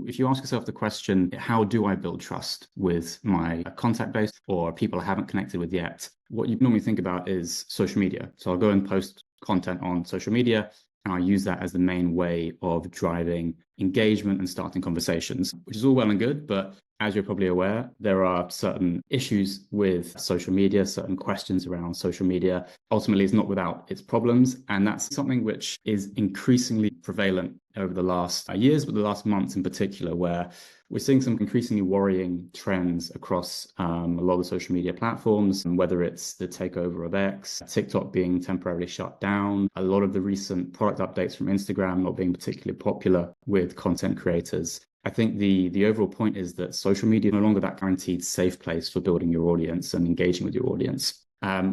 if you ask yourself the question, how do I build trust with my contact base or people I haven't connected with yet? What you normally think about is social media. So I'll go and post content on social media, and I'll use that as the main way of driving engagement and starting conversations, which is all well and good. But as you're probably aware, there are certain issues with social media, certain questions around social media. Ultimately, it's not without its problems. And that's something which is increasingly prevalent over the last years, but the last months in particular, where we're seeing some increasingly worrying trends across a lot of social media platforms, whether it's the takeover of X, TikTok being temporarily shut down, a lot of the recent product updates from Instagram not being particularly popular with content creators. I think the overall point is that social media is no longer that guaranteed safe place for building your audience and engaging with your audience.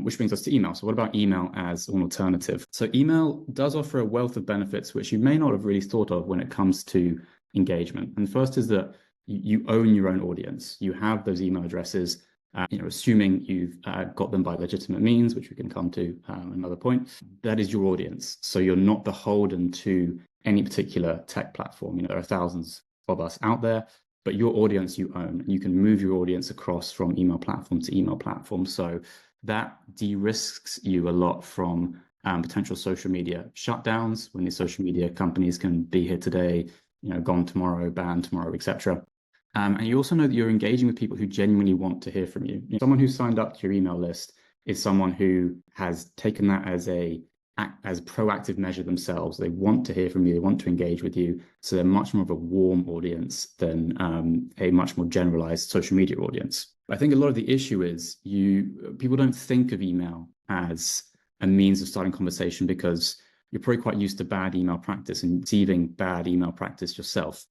Which brings us to email. So what about email as an alternative? So email does offer a wealth of benefits, which you may not have really thought of when it comes to engagement. And the first is that you own your own audience. You have those email addresses, assuming you've got them by legitimate means, which we can come to another point. That is your audience. So you're not beholden to any particular tech platform. There are thousands of us out there, but your audience you own. You can move your audience across from email platform to email platform. So that de-risks you a lot from potential social media shutdowns, when these social media companies can be here today, gone tomorrow, banned tomorrow, etc. And you also know that you're engaging with people who genuinely want to hear from you. Someone who signed up to your email list is someone who has taken that as a proactive measure themselves. They want to hear from you, they want to engage with you. So they're much more of a warm audience than a much more generalized social media audience. I think a lot of the issue is people don't think of email as a means of starting conversation because you're probably quite used to bad email practice and receiving bad email practice yourself.